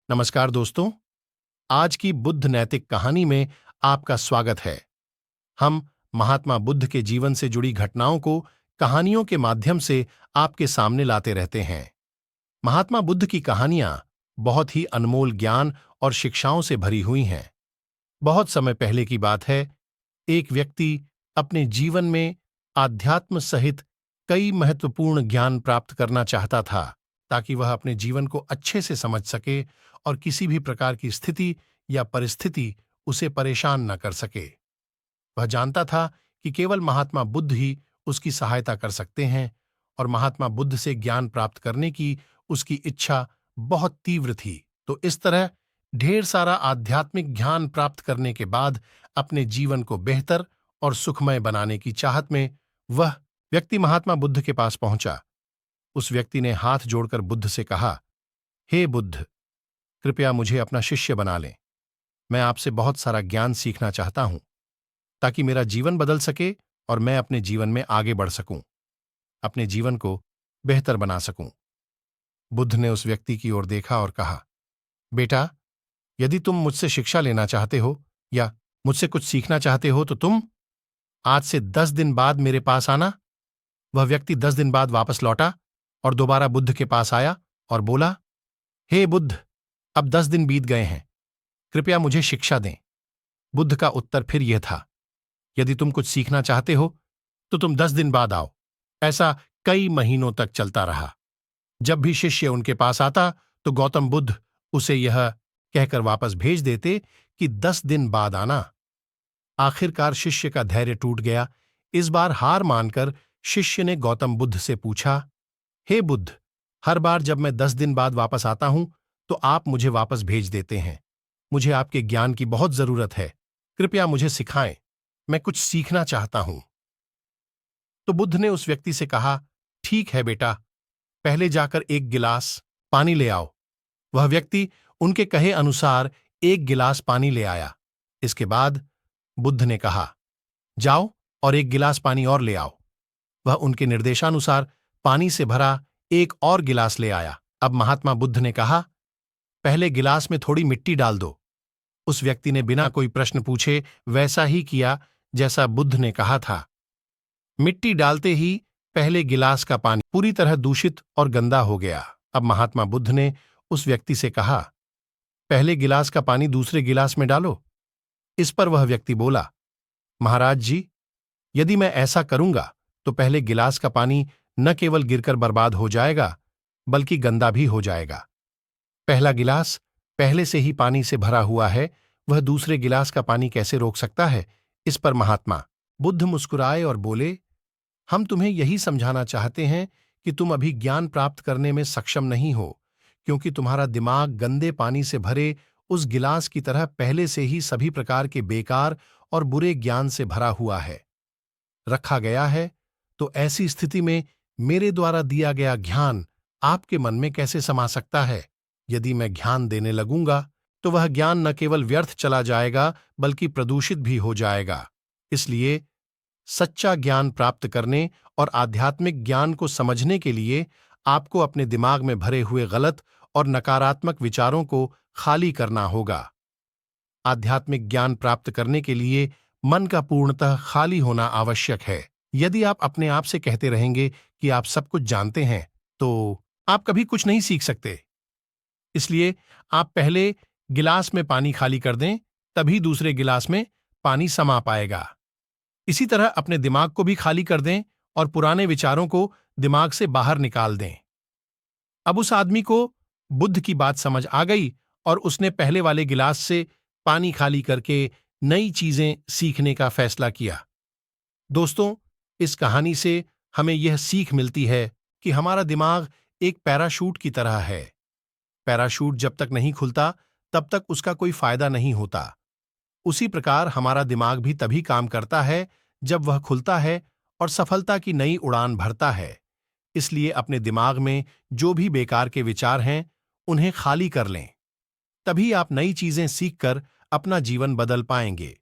नमस्कार दोस्तों। आज की बुद्ध नैतिक कहानी में आपका स्वागत है। हम महात्मा बुद्ध के जीवन से जुड़ी घटनाओं को कहानियों के माध्यम से आपके सामने लाते रहते हैं। महात्मा बुद्ध की कहानियां बहुत ही अनमोल ज्ञान और शिक्षाओं से भरी हुई हैं। बहुत समय पहले की बात है, एक व्यक्ति अपने जीवन में आध्यात्म सहित कई महत्वपूर्ण ज्ञान प्राप्त करना चाहता था, ताकि वह अपने जीवन को अच्छे से समझ सके और किसी भी प्रकार की स्थिति या परिस्थिति उसे परेशान न कर सके। वह जानता था कि केवल महात्मा बुद्ध ही उसकी सहायता कर सकते हैं, और महात्मा बुद्ध से ज्ञान प्राप्त करने की उसकी इच्छा बहुत तीव्र थी। तो इस तरह ढेर सारा आध्यात्मिक ज्ञान प्राप्त करने के बाद अपने जीवन को बेहतर और सुखमय बनाने की चाहत में वह व्यक्ति महात्मा बुद्ध के पास पहुंचा। उस व्यक्ति ने हाथ जोड़कर बुद्ध से कहा, हे बुद्ध, कृपया मुझे अपना शिष्य बना लें। मैं आपसे बहुत सारा ज्ञान सीखना चाहता हूं, ताकि मेरा जीवन बदल सके और मैं अपने जीवन में आगे बढ़ सकूं, अपने जीवन को बेहतर बना सकूं। बुद्ध ने उस व्यक्ति की ओर देखा और कहा, बेटा, यदि तुम मुझसे शिक्षा लेना चाहते हो या मुझसे कुछ सीखना चाहते हो तो तुम आज से 10 दिन बाद मेरे पास आना। वह व्यक्ति 10 दिन बाद वापस लौटा और दोबारा बुद्ध के पास आया और बोला, हे बुद्ध, अब 10 दिन बीत गए हैं, कृपया मुझे शिक्षा दें। बुद्ध का उत्तर फिर यह था, यदि तुम कुछ सीखना चाहते हो तो तुम 10 दिन बाद आओ। ऐसा कई महीनों तक चलता रहा। जब भी शिष्य उनके पास आता तो गौतम बुद्ध उसे यह कहकर वापस भेज देते कि 10 दिन बाद आना। आखिरकार शिष्य का धैर्य टूट गया। इस बार हार मानकर शिष्य ने गौतम बुद्ध से पूछा, हे बुद्ध, हर बार जब मैं 10 दिन बाद वापस आता हूं तो आप मुझे वापस भेज देते हैं। मुझे आपके ज्ञान की बहुत जरूरत है, कृपया मुझे सिखाएं, मैं कुछ सीखना चाहता हूं। तो बुद्ध ने उस व्यक्ति से कहा, ठीक है बेटा, पहले जाकर एक गिलास पानी ले आओ। वह व्यक्ति उनके कहे अनुसार एक गिलास पानी ले आया। इसके बाद बुद्ध ने कहा, जाओ और एक गिलास पानी और ले आओ। वह उनके निर्देशानुसार पानी से भरा एक और गिलास ले आया। अब महात्मा बुद्ध ने कहा, पहले गिलास में थोड़ी मिट्टी डाल दो। उस व्यक्ति ने बिना कोई प्रश्न पूछे वैसा ही किया जैसा बुद्ध ने कहा था। मिट्टी डालते ही पहले गिलास का पानी पूरी तरह दूषित और गंदा हो गया। अब महात्मा बुद्ध ने उस व्यक्ति से कहा, पहले गिलास का पानी दूसरे गिलास में डालो। इस पर वह व्यक्ति बोला, महाराज जी, यदि मैं ऐसा करूंगा तो पहले गिलास का पानी न केवल गिरकर बर्बाद हो जाएगा बल्कि गंदा भी हो जाएगा। पहला गिलास पहले से ही पानी से भरा हुआ है, वह दूसरे गिलास का पानी कैसे रोक सकता है। इस पर महात्मा बुद्ध मुस्कुराए और बोले, हम तुम्हें यही समझाना चाहते हैं कि तुम अभी ज्ञान प्राप्त करने में सक्षम नहीं हो, क्योंकि तुम्हारा दिमाग गंदे पानी से भरे उस गिलास की तरह पहले से ही सभी प्रकार के बेकार और बुरे ज्ञान से भरा हुआ है, रखा गया है। तो ऐसी स्थिति में मेरे द्वारा दिया गया ज्ञान आपके मन में कैसे समा सकता है। यदि मैं ज्ञान देने लगूंगा तो वह ज्ञान न केवल व्यर्थ चला जाएगा बल्कि प्रदूषित भी हो जाएगा। इसलिए सच्चा ज्ञान प्राप्त करने और आध्यात्मिक ज्ञान को समझने के लिए आपको अपने दिमाग में भरे हुए गलत और नकारात्मक विचारों को खाली करना होगा। आध्यात्मिक ज्ञान प्राप्त करने के लिए मन का पूर्णतः खाली होना आवश्यक है। यदि आप अपने आप से कहते रहेंगे कि आप सब कुछ जानते हैं तो आप कभी कुछ नहीं सीख सकते। इसलिए आप पहले गिलास में पानी खाली कर दें, तभी दूसरे गिलास में पानी समा पाएगा। इसी तरह अपने दिमाग को भी खाली कर दें और पुराने विचारों को दिमाग से बाहर निकाल दें। अब उस आदमी को बुद्ध की बात समझ आ गई और उसने पहले वाले गिलास से पानी खाली करके नई चीजें सीखने का फैसला किया। दोस्तों, इस कहानी से हमें यह सीख मिलती है कि हमारा दिमाग एक पैराशूट की तरह है। पैराशूट जब तक नहीं खुलता तब तक उसका कोई फायदा नहीं होता। उसी प्रकार हमारा दिमाग भी तभी काम करता है जब वह खुलता है और सफलता की नई उड़ान भरता है। इसलिए अपने दिमाग में जो भी बेकार के विचार हैं उन्हें खाली कर लें, तभी आप नई चीजें सीखकर अपना जीवन बदल पाएंगे।